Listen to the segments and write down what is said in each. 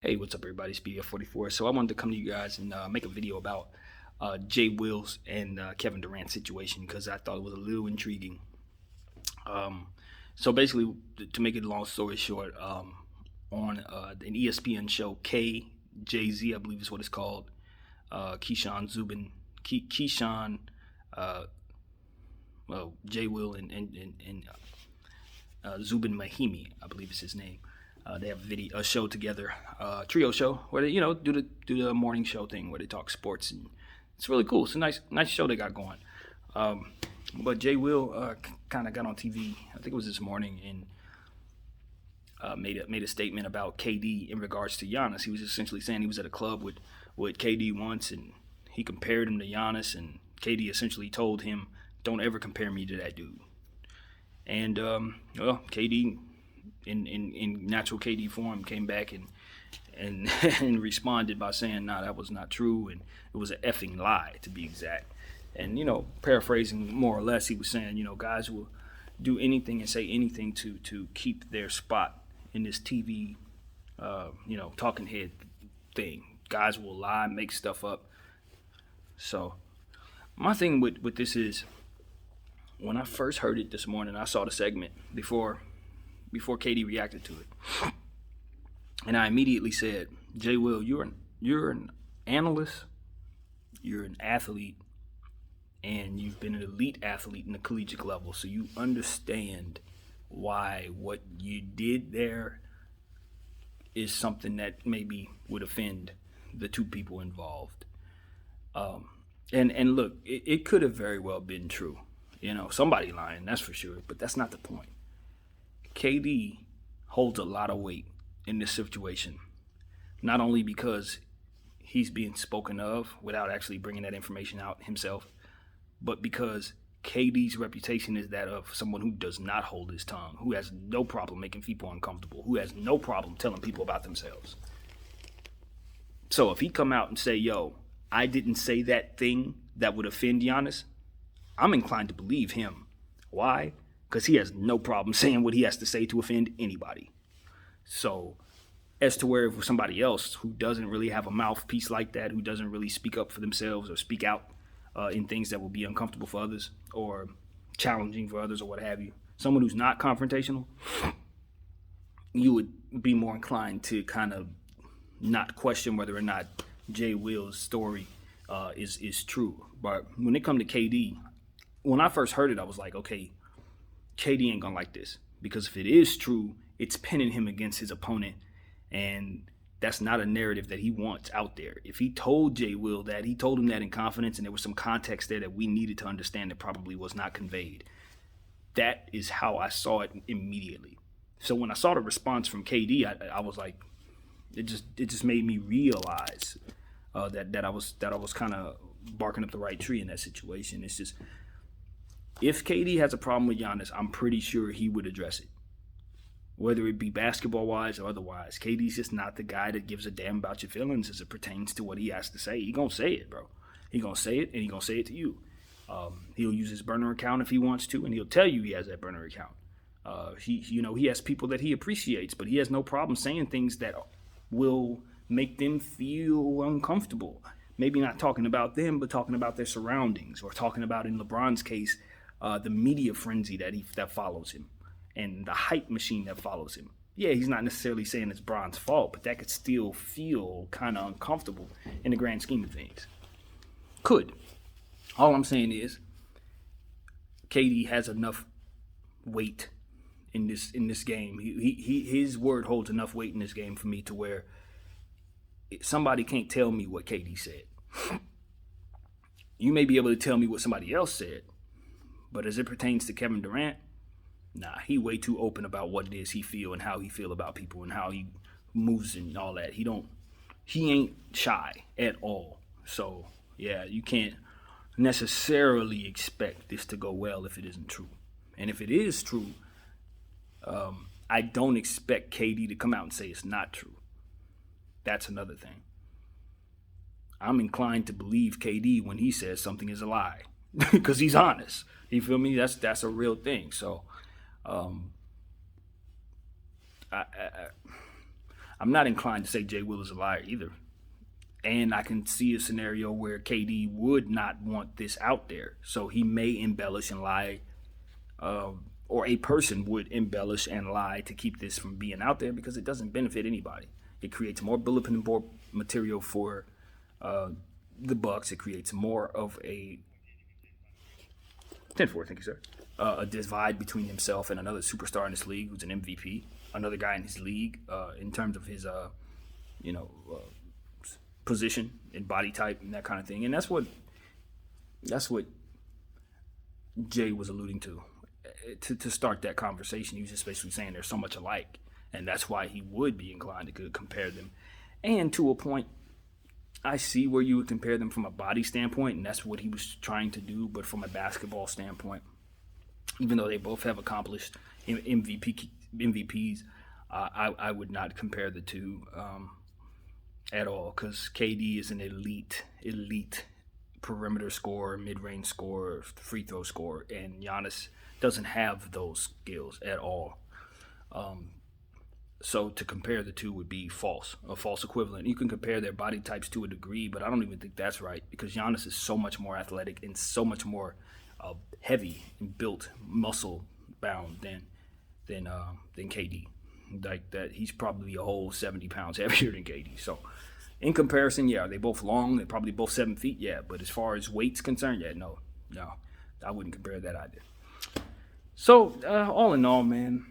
Hey, what's up, everybody? It's BF44. So I wanted to come to you guys and make a video about Will's and Kevin Durant's situation because I thought it was a little intriguing. Um, so basically, to make it a long story short, on an ESPN show, KJZ, I believe is what it's called, Keyshawn Zubin, Keyshawn, uh, Jwill and Zubin Mahimi, I believe is his name. They have a show together, trio show where they do the morning show thing where they talk sports, and it's really cool. It's a nice show they got going. But Jay Will kind of got on TV. I think it was this morning and made a statement about KD in regards to Giannis. He was essentially saying he was at a club with KD once, and he compared him to Giannis, and KD essentially told him, "Don't ever compare me to that dude." And KD, in natural KD form, came back and and responded by saying, "Nah, that was not true, and it was an effing lie, to be exact." And paraphrasing more or less, he was saying, guys will do anything and say anything to keep their spot in this TV, talking head thing. Guys will lie, make stuff up. So my thing with this is, when I first heard it this morning, I saw the segment before KD reacted to it, and I immediately said, "Jay Will, you're an analyst, you're an athlete, and you've been an elite athlete in the collegiate level, so you understand why what you did there is something that maybe would offend the two people involved." And look, it could have very well been true. Somebody lying, that's for sure, but that's not the point. KD holds a lot of weight in this situation, not only because he's being spoken of without actually bringing that information out himself, but because KD's reputation is that of someone who does not hold his tongue, who has no problem making people uncomfortable, who has no problem telling people about themselves. So if he come out and say, "Yo, I didn't say that thing that would offend Giannis," I'm inclined to believe him. Why? Because he has no problem saying what he has to say to offend anybody. So, as to where if somebody else who doesn't really have a mouthpiece like that, who doesn't really speak up for themselves or speak out in things that will be uncomfortable for others or challenging for others or what have you, someone who's not confrontational, you would be more inclined to kind of not question whether or not Jay Will's story is true. But when it comes to KD, when I first heard it, I was like, okay, KD ain't gonna like this, because if it is true, it's pinning him against his opponent, and that's not a narrative that he wants out there. If he told Jay Will that, he told him that in confidence, and there was some context there that we needed to understand that probably was not conveyed. That is how I saw it immediately. So when I saw the response from KD, I was like, it just made me realize that I was kind of barking up the right tree in that situation. It's just, if KD has a problem with Giannis, I'm pretty sure he would address it, whether it be basketball-wise or otherwise. KD's just not the guy that gives a damn about your feelings as it pertains to what he has to say. He gonna say it, bro. He gonna say it, and he gonna say it to you. He'll use his burner account if he wants to, and he'll tell you he has that burner account. He has people that he appreciates, but he has no problem saying things that will make them feel uncomfortable. Maybe not talking about them, but talking about their surroundings, or talking about, in LeBron's case, the media frenzy that follows him, and the hype machine that follows him. Yeah, he's not necessarily saying it's Bron's fault, but that could still feel kind of uncomfortable in the grand scheme of things. Could. All I'm saying is, KD has enough weight in this game. His word holds enough weight in this game for me to where somebody can't tell me what KD said. You may be able to tell me what somebody else said, but as it pertains to Kevin Durant, nah, he way too open about what it is he feel and how he feel about people and how he moves and all that. He ain't shy at all. So yeah, you can't necessarily expect this to go well if it isn't true. And if it is true, I don't expect KD to come out and say it's not true. That's another thing. I'm inclined to believe KD when he says something is a lie, because he's honest. You feel me? That's a real thing. So, I I'm not inclined to say Jwill is a liar either. And I can see a scenario where KD would not want this out there. So he may embellish and lie, or a person would embellish and lie to keep this from being out there because it doesn't benefit anybody. It creates more bulletin board material for the Bucks. It creates more of a 10-4, thank you, sir. A divide between himself and another superstar in this league who's an MVP, another guy in his league in terms of his, position and body type and that kind of thing. And that's what Jay was alluding to start that conversation. He was just basically saying they're so much alike, and that's why he would be inclined to compare them. And to a point, I see where you would compare them from a body standpoint, and that's what he was trying to do. But from a basketball standpoint, even though they both have accomplished MVPs, I would not compare the two at all, because KD is an elite perimeter scorer, mid-range scorer, free throw scorer, and Giannis doesn't have those skills at all. So to compare the two would be a false equivalent. You can compare their body types to a degree, but I don't even think that's right, because Giannis is so much more athletic and so much more heavy and built, muscle bound than KD. Like that, he's probably a whole 70 pounds heavier than KD. So in comparison, yeah, are they both long? They're probably both 7 feet, yeah. But as far as weight's concerned, yeah, no, I wouldn't compare that either. So all in all, man,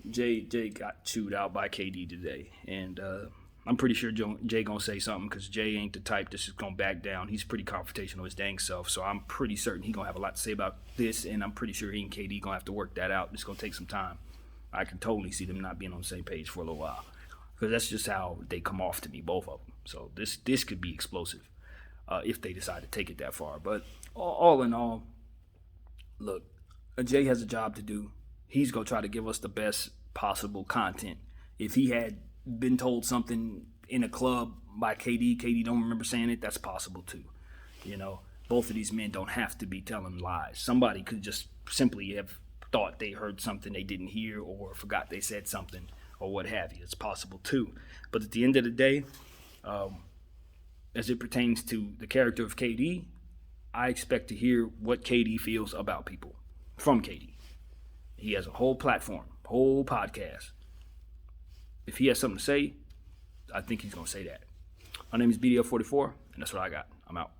Jay got chewed out by KD today, and I'm pretty sure Jay gonna say something, because Jay ain't the type that's just gonna back down. He's pretty confrontational his dang self, so I'm pretty certain he gonna have a lot to say about this, and I'm pretty sure he and KD gonna have to work that out. It's gonna take some time. I can totally see them not being on the same page for a little while, because that's just how they come off to me, both of them. So this could be explosive if they decide to take it that far. But all in all, look, Jay has a job to do. He's going to try to give us the best possible content. If he had been told something in a club by KD don't remember saying it, that's possible too. Both of these men don't have to be telling lies. Somebody could just simply have thought they heard something they didn't hear, or forgot they said something, or what have you. It's possible too. But at the end of the day, as it pertains to the character of KD, I expect to hear what KD feels about people from KD. He has a whole platform, whole podcast. If he has something to say, I think he's going to say that. My name is BDL44, and that's what I got. I'm out.